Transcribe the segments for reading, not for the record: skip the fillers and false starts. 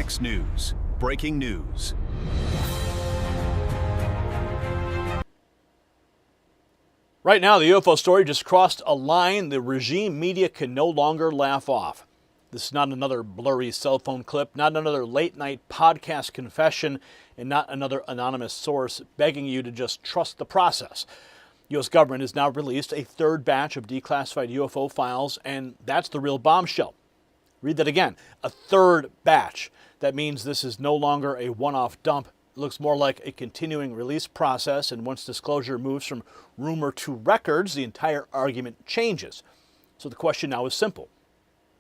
Next news. Breaking news. Right now, the UFO story just crossed a line the regime media can no longer laugh off. This is not another blurry cell phone clip, not another late-night podcast confession, and not another anonymous source begging you to just trust the process. The U.S. government has now released a third batch of declassified UFO files, and that's the real bombshell. Read that again. A third batch. That means this is no longer a one-off dump. It looks more like a continuing release process, and once disclosure moves from rumor to records, the entire argument changes. So the question now is simple.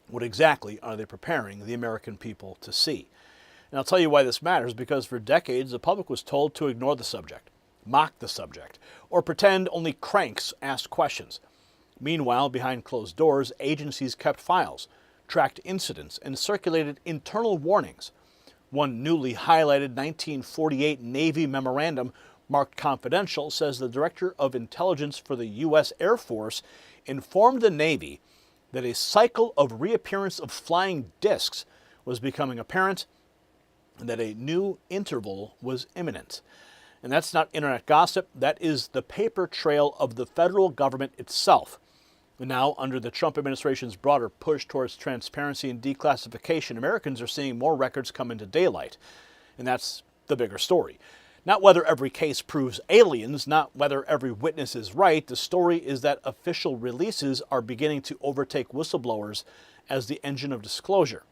What exactly are they preparing the American people to see? And I'll tell you why this matters, because for decades the public was told to ignore the subject, mock the subject, or pretend only cranks asked questions. Meanwhile, behind closed doors, agencies kept files, tracked incidents, and circulated internal warnings. One newly highlighted 1948 Navy memorandum marked confidential says the Director of Intelligence for the U.S. Air Force informed the Navy that a cycle of reappearance of flying discs was becoming apparent and that a new interval was imminent. And that's not internet gossip, that is the paper trail of the federal government itself. And now, under the Trump administration's broader push towards transparency and declassification, Americans are seeing more records come into daylight. And that's the bigger story. Not whether every case proves aliens, not whether every witness is right. The story is that official releases are beginning to overtake whistleblowers as the engine of disclosure.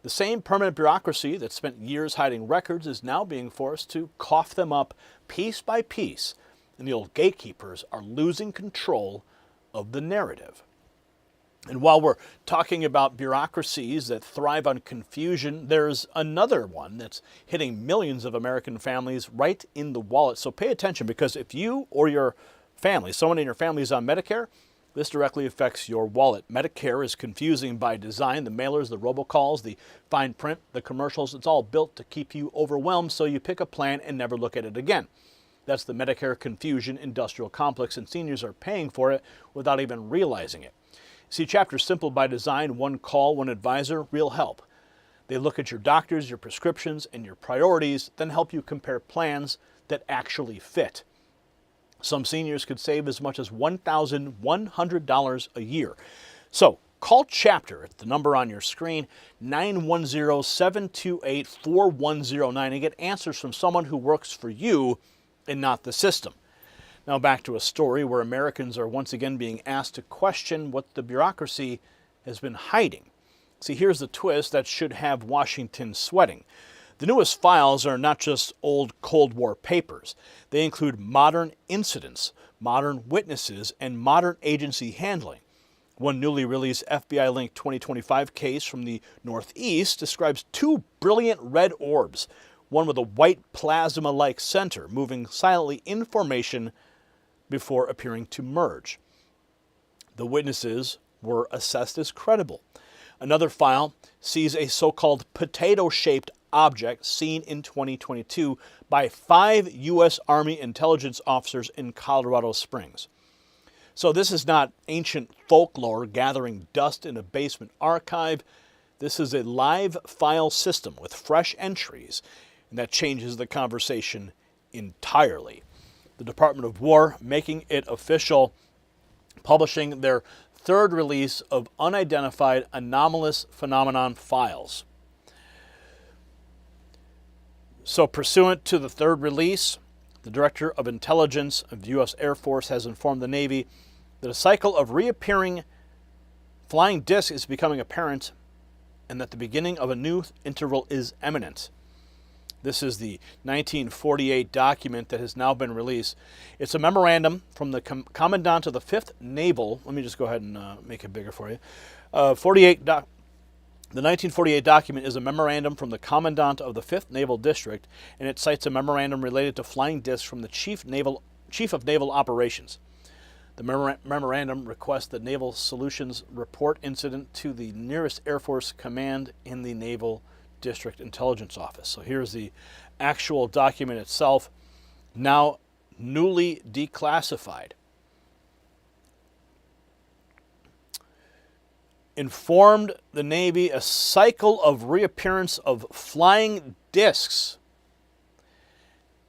The same permanent bureaucracy that spent years hiding records is now being forced to cough them up piece by piece, and the old gatekeepers are losing control of the narrative. And while we're talking about bureaucracies that thrive on confusion, there's another one that's hitting millions of American families right in the wallet. So pay attention, because if you or your family, someone in your family is on Medicare, this directly affects your wallet. Medicare is confusing by design. The mailers, the robocalls, the fine print, the commercials, it's all built to keep you overwhelmed, so you pick a plan and never look at it again. That's the Medicare confusion industrial complex, and seniors are paying for it without even realizing it. See, Chapter's simple by design: one call, one advisor, real help. They look at your doctors, your prescriptions, and your priorities, then help you compare plans that actually fit. Some seniors could save as much as $1,100 a year. So call Chapter at the number on your screen, 910-728-4109, and get answers from someone who works for you and not the system. Now back to a story where Americans are once again being asked to question what the bureaucracy has been hiding. See, here's the twist that should have Washington sweating. The newest files are not just old Cold War papers. They include modern incidents, modern witnesses, and modern agency handling. One newly released FBI-linked 2025 case from the Northeast describes two brilliant red orbs, one with a white plasma-like center, moving silently in formation before appearing to merge. The witnesses were assessed as credible. Another file sees a so-called potato-shaped object seen in 2022 by 5 U.S. Army intelligence officers in Colorado Springs. So this is not ancient folklore gathering dust in a basement archive. This is a live file system with fresh entries, and that changes the conversation entirely. The Department of War making it official, publishing their third release of unidentified anomalous phenomenon files. So pursuant to the third release, the Director of Intelligence of the U.S. Air Force has informed the Navy that a cycle of reappearing flying discs is becoming apparent and that the beginning of a new interval is imminent. This is the 1948 document that has now been released. It's a memorandum from the Commandant of the 5th Naval. Let me just go ahead and make it bigger for you. The 1948 document is a memorandum from the Commandant of the 5th Naval District, and it cites a memorandum related to flying discs from the Chief of Naval Operations. The memorandum requests the Naval Solutions report incident to the nearest Air Force command in the Naval District Intelligence Office. So here's the actual document itself, now newly declassified. informed the Navy a cycle of reappearance of flying discs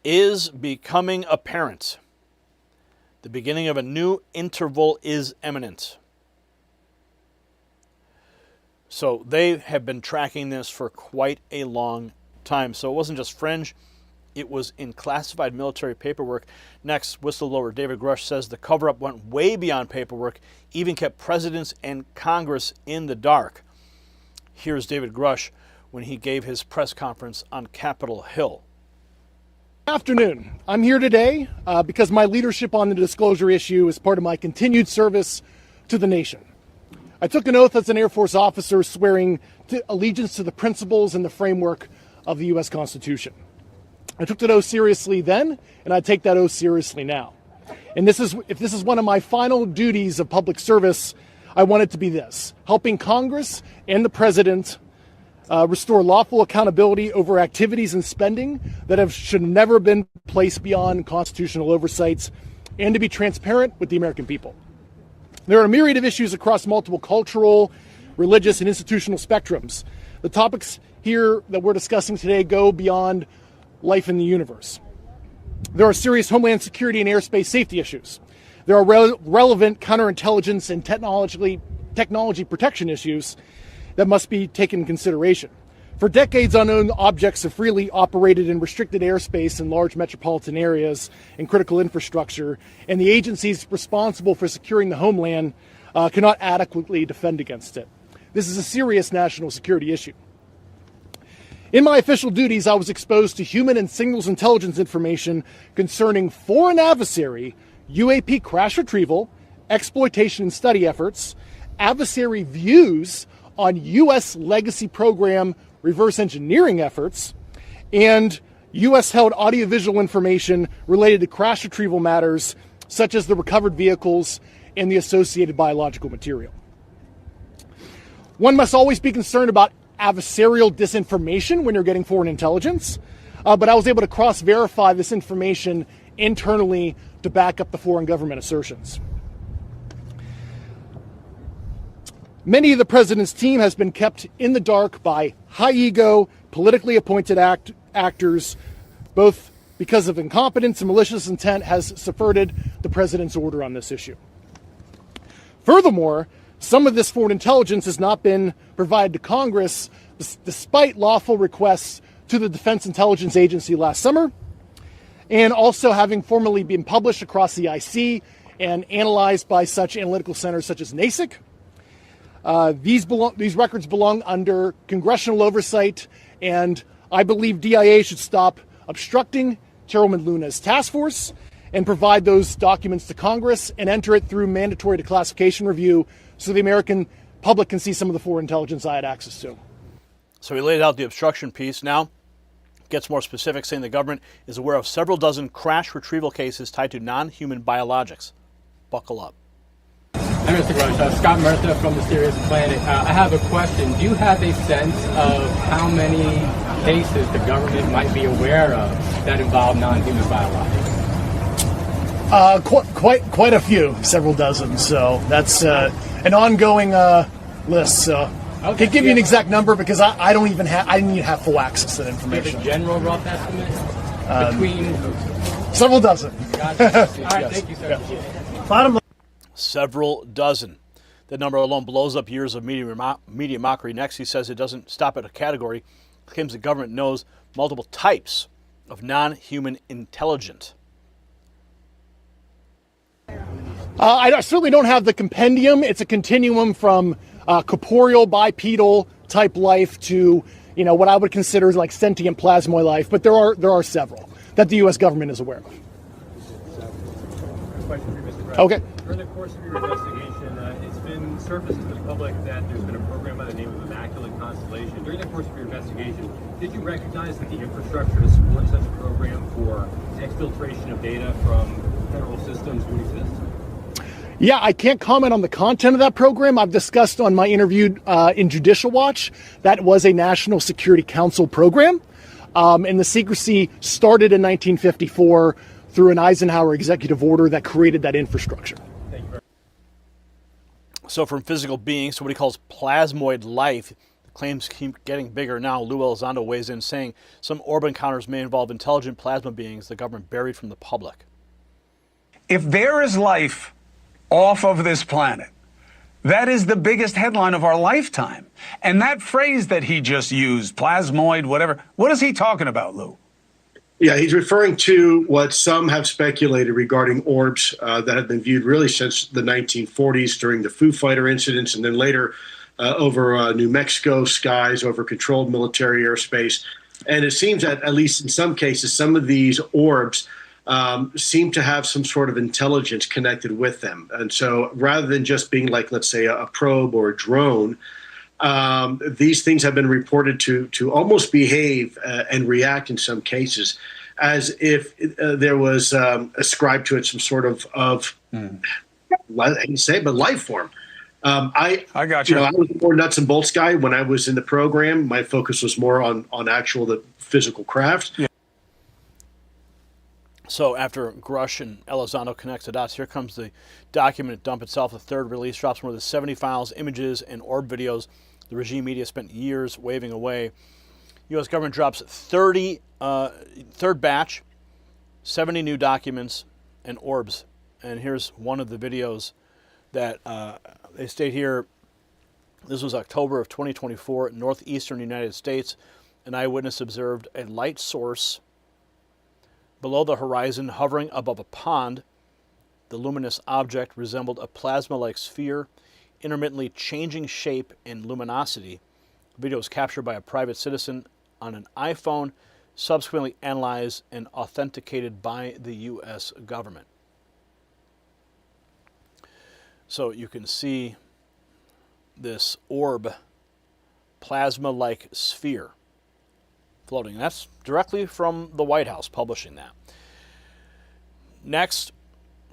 is becoming apparent. The beginning of a new interval is imminent. So they have been tracking this for quite a long time. So it wasn't just fringe, it was in classified military paperwork. Next, whistleblower David Grusch says the cover-up went way beyond paperwork, even kept presidents and Congress in the dark. Here's David Grusch when he gave his press conference on Capitol Hill. Good afternoon. I'm here today because my leadership on the disclosure issue is part of my continued service to the nation. I took an oath as an Air Force officer swearing allegiance to the principles and the framework of the U.S. Constitution. I took that oath seriously then, and I take that oath seriously now. And if this is one of my final duties of public service, I want it to be this: helping Congress and the President restore lawful accountability over activities and spending that should never have been placed beyond constitutional oversights, and to be transparent with the American people. There are a myriad of issues across multiple cultural, religious, and institutional spectrums. The topics here that we're discussing today go beyond life in the universe. There are serious homeland security and airspace safety issues. There are relevant counterintelligence and technology protection issues that must be taken into consideration. For decades, unknown objects have freely operated in restricted airspace in large metropolitan areas and critical infrastructure, and the agencies responsible for securing the homeland cannot adequately defend against it. This is a serious national security issue. In my official duties, I was exposed to human and signals intelligence information concerning foreign adversary, UAP crash retrieval, exploitation and study efforts, adversary views on U.S. legacy program reverse engineering efforts, and U.S.-held audiovisual information related to crash retrieval matters, such as the recovered vehicles and the associated biological material. One must always be concerned about adversarial disinformation when you're getting foreign intelligence, but I was able to cross-verify this information internally to back up the foreign government assertions. Many of the president's team has been kept in the dark by high-ego, politically appointed actors, both because of incompetence and malicious intent has subverted the president's order on this issue. Furthermore, some of this foreign intelligence has not been provided to Congress despite lawful requests to the Defense Intelligence Agency last summer, and also having formally been published across the IC and analyzed by such analytical centers such as NASIC. These records belong under congressional oversight, and I believe DIA should stop obstructing Chairwoman Luna's task force and provide those documents to Congress and enter it through mandatory declassification review so the American public can see some of the foreign intelligence I had access to. So he laid out the obstruction piece. Now gets more specific, saying the government is aware of several dozen crash retrieval cases tied to non-human biologics. Buckle up. Hi, Mr. Grusch. Scott Murtha from Mysterious Planet. I have a question. Do you have a sense of how many cases the government might be aware of that involve non-human biologics? Quite a few, several dozen. So that's an ongoing list. So I can't give you an exact number because I didn't even have full access to that information. Do you have a general rough estimate between several dozen? Gotcha. All right, thank you, sir. Bottom line. Several dozen. That number alone blows up years of media mockery. Next, he says it doesn't stop at a category. He claims the government knows multiple types of non-human intelligence. I certainly don't have the compendium. It's a continuum from corporeal, bipedal type life to, what I would consider like sentient plasmoid life. But there are several that the U.S. government is aware of. Question for you, Mr. Grusch. Okay. During the course of your investigation, it's been surfaced to the public that there's been a program by the name of Immaculate Constellation. During the course of your investigation, did you recognize that the infrastructure to support such a program for exfiltration of data from federal systems would exist? Yeah, I can't comment on the content of that program. I've discussed on my interview in Judicial Watch that was a National Security Council program, and the secrecy started in 1954 through an Eisenhower executive order that created that infrastructure. Thank you very So from physical beings to what he calls plasmoid life, the claims keep getting bigger now. Lue Elizondo weighs in, saying some orb encounters may involve intelligent plasma beings the government buried from the public. If there is life off of this planet, that is the biggest headline of our lifetime. And that phrase that he just used, plasmoid, whatever, what is he talking about, Lou? Yeah, he's referring to what some have speculated regarding orbs that have been viewed really since the 1940s during the Foo Fighter incidents, and then later over New Mexico skies, over controlled military airspace. And it seems that, at least in some cases, some of these orbs seem to have some sort of intelligence connected with them. And so rather than just being like, let's say, a probe or a drone, these things have been reported to almost behave and react in some cases as if there was ascribed to it some sort of I hate to say it, but life form. I got you. I was more nuts and bolts guy when I was in the program. My focus was more on actual the physical craft. Yeah. So after Grusch and Elizondo connect the dots, here comes the document dump itself. The third release drops more than 70 files, images, and orb videos the regime media spent years waving away. U.S. government drops third batch, 70 new documents and orbs. And here's one of the videos that they state here. This was October of 2024 in northeastern United States. An eyewitness observed a light source below the horizon hovering above a pond. The luminous object resembled a plasma-like sphere, intermittently changing shape and luminosity. The video was captured by a private citizen on an iPhone, subsequently analyzed and authenticated by the U.S. government. So you can see this orb, plasma-like sphere floating. And that's directly from the White House publishing that. Next,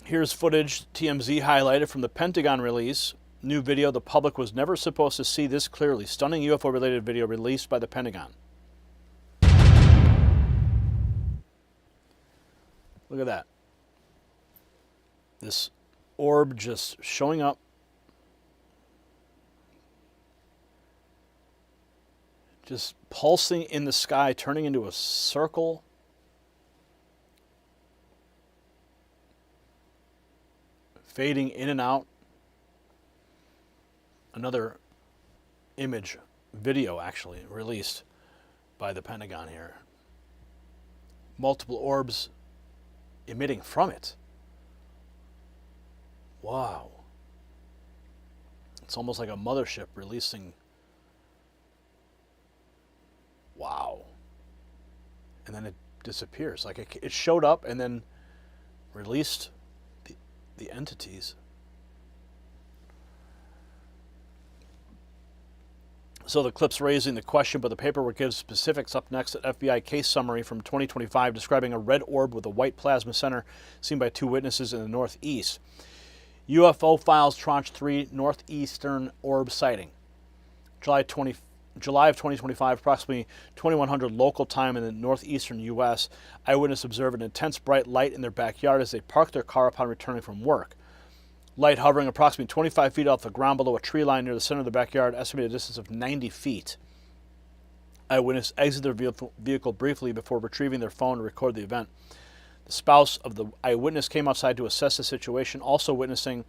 here's footage TMZ highlighted from the Pentagon release. New video the public was never supposed to see this clearly. Stunning UFO-related video released by the Pentagon. Look at that. This orb just showing up. Just pulsing in the sky, turning into a circle. Fading in and out. Another image, video actually, released by the Pentagon here. Multiple orbs emitting from it. Wow. It's almost like a mothership releasing. Wow. And then it disappears. Like it showed up and then released the entities. So the clip's raising the question, but the paperwork gives specifics. Up next, an FBI case summary from 2025 describing a red orb with a white plasma center seen by two witnesses in the Northeast. UFO Files Tranche 3 Northeastern Orb Sighting. July of 2025, approximately 2100 local time in the northeastern U.S., eyewitness observed an intense bright light in their backyard as they parked their car upon returning from work. Light hovering approximately 25 feet off the ground below a tree line near the center of the backyard, estimated distance of 90 feet. Eyewitness exited their vehicle briefly before retrieving their phone to record the event. The spouse of the eyewitness came outside to assess the situation, also witnessing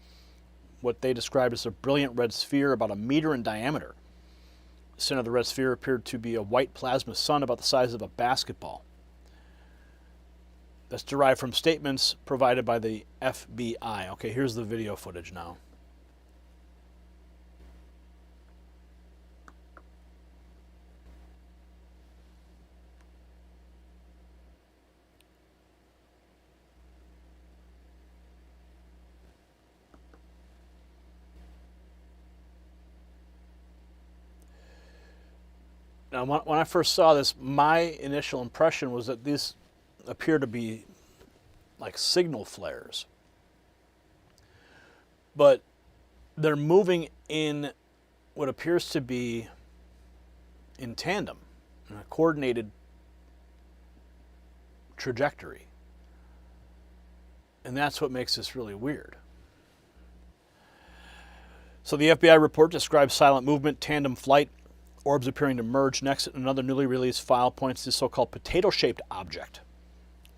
what they described as a brilliant red sphere about a meter in diameter. The center of the red sphere appeared to be a white plasma sun about the size of a basketball. That's derived from statements provided by the FBI. Okay, here's the video footage now. Now, when I first saw this, my initial impression was that these appear to be like signal flares. But they're moving in what appears to be in tandem, in a coordinated trajectory. And that's what makes this really weird. So the FBI report describes silent movement, tandem flight, orbs appearing to merge. Next, another newly released file points to the so-called potato-shaped object,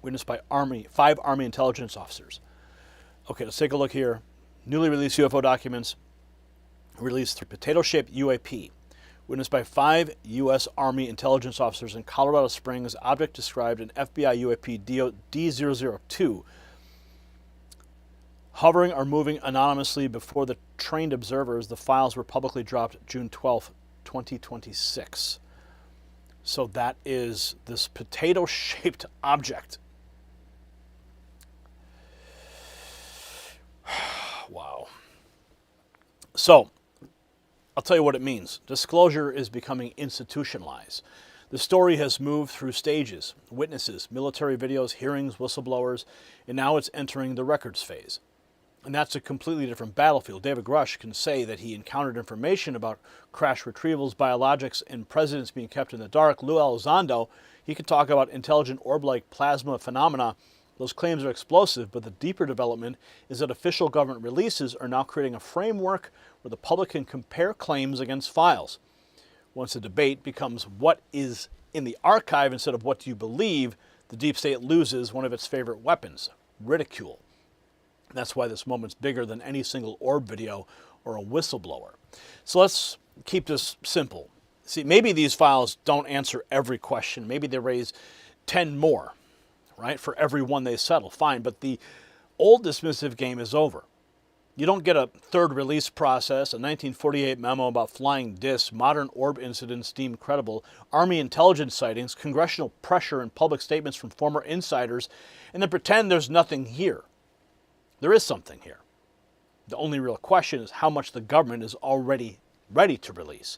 witnessed by 5 Army intelligence officers. Okay, let's take a look here. Newly released UFO documents released through potato-shaped UAP, witnessed by 5 U.S. Army intelligence officers in Colorado Springs. Object described in FBI UAP D002, hovering or moving anonymously before the trained observers. The files were publicly dropped June 12, 2026. So that is this potato-shaped object. Wow. So, I'll tell you what it means. Disclosure is becoming institutionalized. The story has moved through stages: witnesses, military videos, hearings, whistleblowers, and now it's entering the records phase. And that's a completely different battlefield. David Grusch can say that he encountered information about crash retrievals, biologics, and presidents being kept in the dark. Lue Elizondo, he can talk about intelligent orb-like plasma phenomena. Those claims are explosive, but the deeper development is that official government releases are now creating a framework where the public can compare claims against files. Once the debate becomes what is in the archive instead of what do you believe, the deep state loses one of its favorite weapons: ridicule. That's why this moment's bigger than any single orb video or a whistleblower. So let's keep this simple. See, maybe these files don't answer every question. Maybe they raise 10 more, right, for every one they settle. Fine, but the old dismissive game is over. You don't get a third release process, a 1948 memo about flying discs, modern orb incidents deemed credible, Army intelligence sightings, congressional pressure, and public statements from former insiders, and then pretend there's nothing here. There is something here. The only real question is how much the government is already ready to release,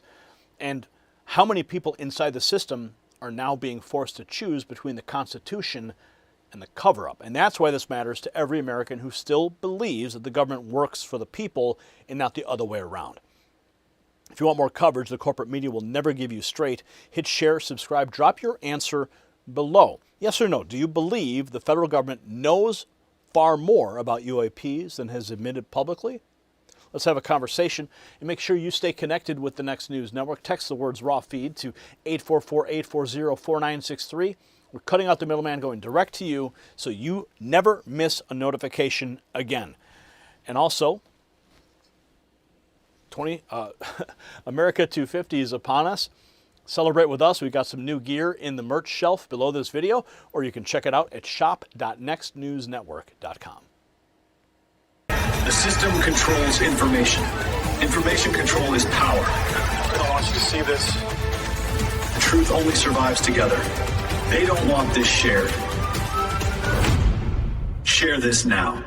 and how many people inside the system are now being forced to choose between the Constitution and the cover-up. And that's why this matters to every American who still believes that the government works for the people and not the other way around. If you want more coverage the corporate media will never give you straight, hit share, subscribe, drop your answer below. Yes or no, do you believe the federal government knows far more about UAPs than has admitted publicly? Let's have a conversation and make sure you stay connected with the Next News Network. Text the words raw feed to 844-840-4963. We're cutting out the middleman, going direct to you so you never miss a notification again. And also, America 250 is upon us. Celebrate with us. We've got some new gear in the merch shelf below this video, or you can check it out at shop.nextnewsnetwork.com. The system controls information. Information control is power. I want you to see this. The truth only survives together. They don't want this shared. Share this now.